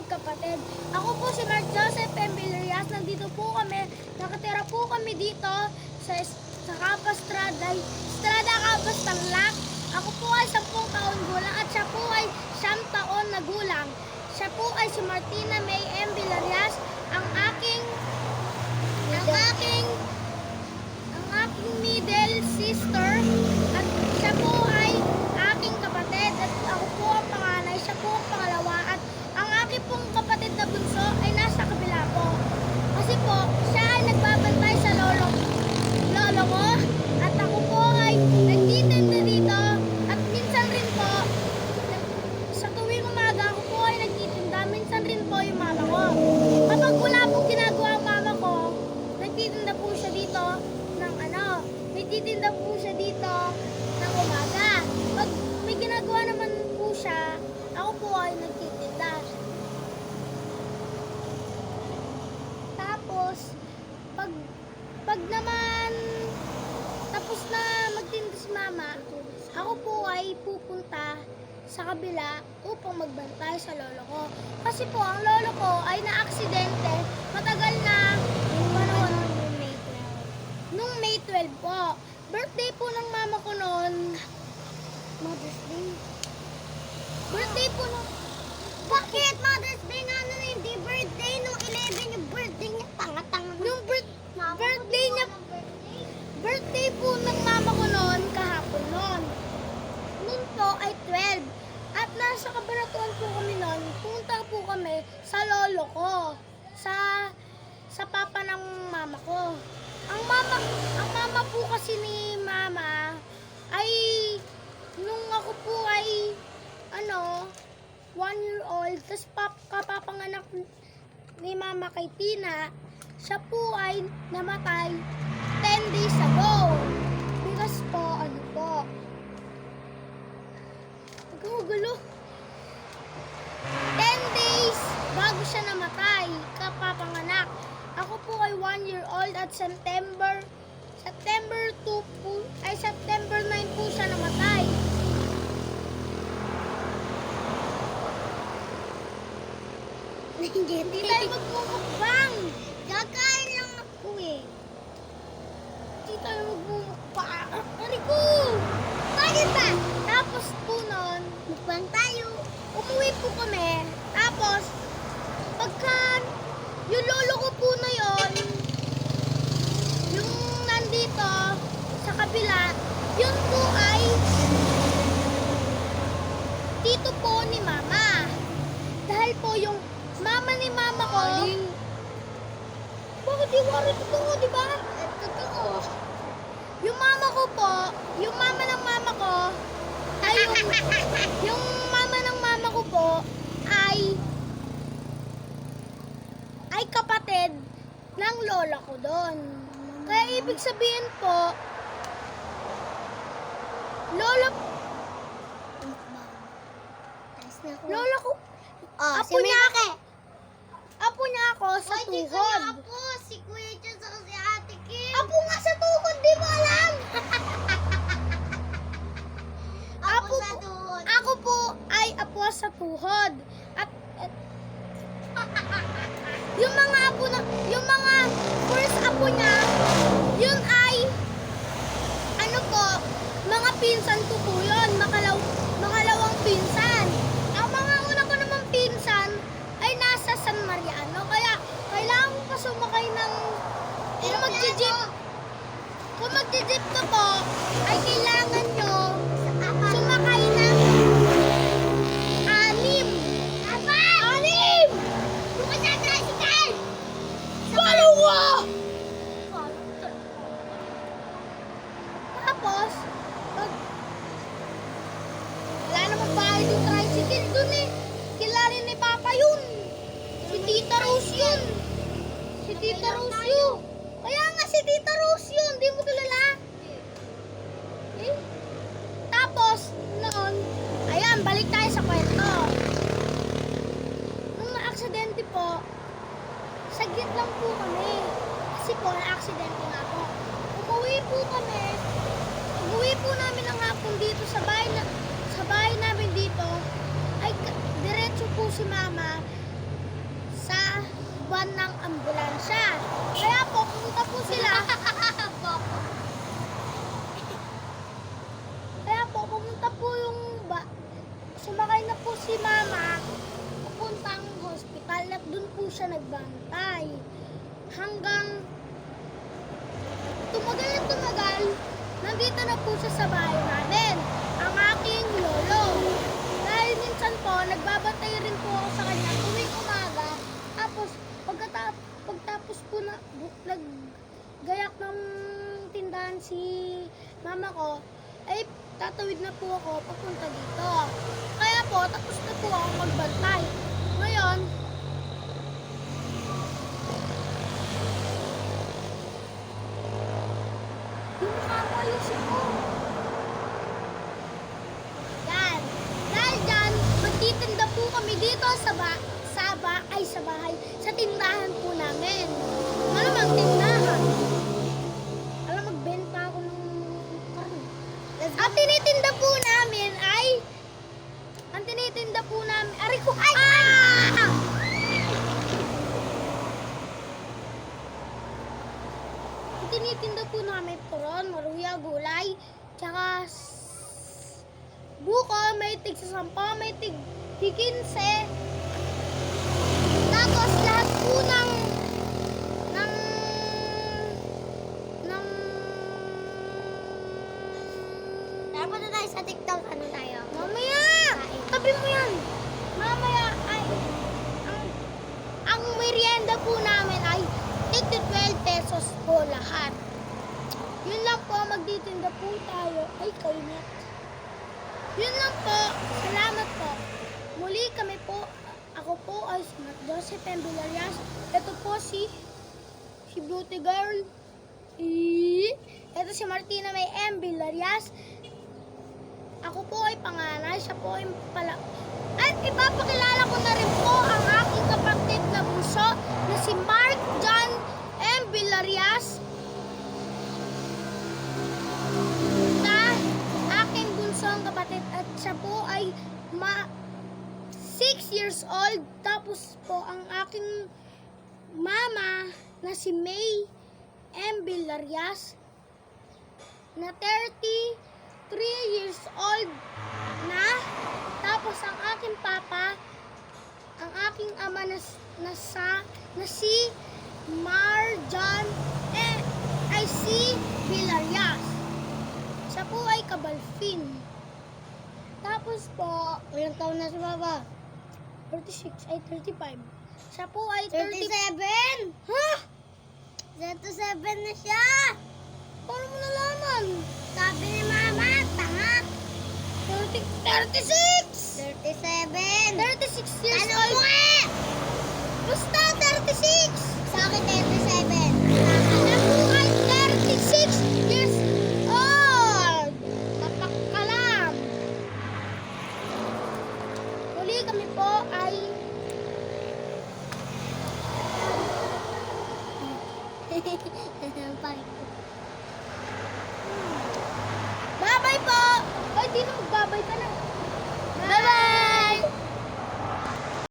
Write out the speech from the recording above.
magkapatid. Ako po si Mark Joseph M. Villarias. Nandito po kami, nakatira po kami dito sa Capas Strada Capas Tarlac. Ako po ay 10 taon gulang at siya po ay 9 taon na gulang. Siya po ay si Martina May M. Villarias, ang aking middle sister, at siya po ay aking kapatid at ako po ang panganay, siya po ang pangalawa, at ang aking pong kapatid na bunso ay nasa kabila po. Kasi po, siya ay nagbabantay sa lolo ko at ako po ay nagtitinda dito at minsan rin po, sa tuwing umaga ako po ay nagtitinda, minsan rin po yung mama ko. Kapag wala pong ginagawa ang mama ko, nagtitinda po siya dito nagtitinda po siya dito ng umaga. Pag may ginagawa naman po siya, ako po ay nagtitinda. Tapos, pag naman tapos na magtinda si mama, ako po ay pupunta sa kabila upang magbantay sa lolo ko. Kasi po, ang lolo ko ay na-aksidente matagal na yung panahon nung May 12 po. Birthday po ng mama ko noon. Mother's Day. Birthday po ng... Bakit Mother's Day nga na hindi birthday? Nung 11 yung birthday niya. Tanga-tanga. Yung birthday niya. Birthday po ng mama ko noon, kahapon noon. Noon po ay 12. At nasa kabaratuan po kami noon. Pumunta po kami sa lolo ko. Sa papa ng mama ko. Ang mama po kasi ni mama ay nung ako po ay 1 year old, tapos kapapanganak ni mama kay Tina, siya po ay namatay 10 days ago. Because po, nagkagulo. 10 days bago siya namatay, kapapanganak. Ako po ay 1 year old at September 9 po siya namatay. Hindi tayo magmumukbang. Kakain lang ako eh. Hindi tayo magmumukbang. Arigo! Bakit ba? Tapos po nun, mukbang tayo. Umuwi po kami. Tapos, pagka yung lolo ko po na yon, yung nandito sa kabila, yun po ay tito po ni mama. Dahil po yung mama ni mama ko, bakit di wari totoo, di ba? Totoo. Yung mama ko po, yung mama ng mama ko, ay yung mama ng mama ko po, ay kapatid ng lola ko doon. Kaya ibig sabihin po, lola ko, apo niya ako sa tuhod. Apo, si Kuya Chan sa si Ate Kim. Apo nga sa tuhod, di mo alam? Apo sa tuhod. Ako po ay apo sa tuhod. At yung mga first apo niya, yun ay mga pinsan ko po yun, makalawang pinsan. Ang mga una ko namang pinsan ay nasa San Mariano, kaya kailangan ko pa sumakay ng kung magje-jeep ka po, ay kailangan nyo sumakay ng 6. Tapos, wala namang bayad yung tricycle dun eh. Kilala ni Papa yun. Si Tita Rose yun. Si Tita Rose yun. Kaya nga si Tita Rose yun. Di mo kilala? Eh? Tapos, noon, ayan, balik tayo sa kwento. Nung na-aksidente po, saglit lang po kami. Kasi po, na-aksidente nga po. Umuwi po namin ang hapon dito sa bahay namin dito, ay diretso po si mama sasakyan ng ambulansya. Kaya po, pumunta po sila. Kaya po, pumunta po yung sumakay na po si mama papuntang hospital at dun po siya nagbantay. Hanggang tumagal na tumagal, nandito na po siya sa bahay namin, ang aking lolo. Dahil minsan po, nagbabantay rin po ako sa kanya tuwing umaga. Tapos, pagtapos po na naggayak ng tindahan si mama ko, ay tatawid na po ako papunta dito. Kaya po, tapos na po ako magbantay. Ngayon, yung mukha ko ayusin ko. Yan. Dahil dyan, magtitinda po kami dito sa bahay, sa tindahan po namin. Malamang tindahan. Alam, magbenta ako ng karne. Ang tinitinda po namin ay, aray ko, ay! Ang tinitinda po namin turon, maruya, gulay, tsaka buko, may tig sa 10, may tig 15. Tapos lahat po ng Dapat na tayo sa TikTok. Ano tayo? mamaya! Tabi mo yan! Mamaya ay ang merienda po namin ay 12 pesos po lahat. Yun lang po, magtitinda po tayo. Ay, kainit. Yun lang po. Salamat po. Muli kami po. Ako po ay si Matt Joseph M. Villarreal. Ito po si Beauty Girl. Ito si Martina May M. Villarreal. Ako po ay panganay. Siya po ay At ipapakilala ko na rin po ang aking kapatid na bunso na si Mark John M. Villarreal. Na aking bunsong kapatid. At siya po ay 6 years old. Tapos po ang aking mama na si May M. Villarreal na 33 years old na. Tapos ang aking papa, ang aking ama na si Marjan ay si Villarreal. Siya po ay kabalfin. Tapos po, Ilang taon na si Papa? 36 ay 35. Siya po ay 37! Ha? 37 na siya! Paano mo nalaman? Sabi ni Mama, tanga! 36! 37! 36 years Ano old. mo nga? Basta 36! Sa akin 37. Alam mo ay 36 years old! Napakalam! Muli kami po ay bye-bye po! Ay, di na magbabay ka na. Bye-bye!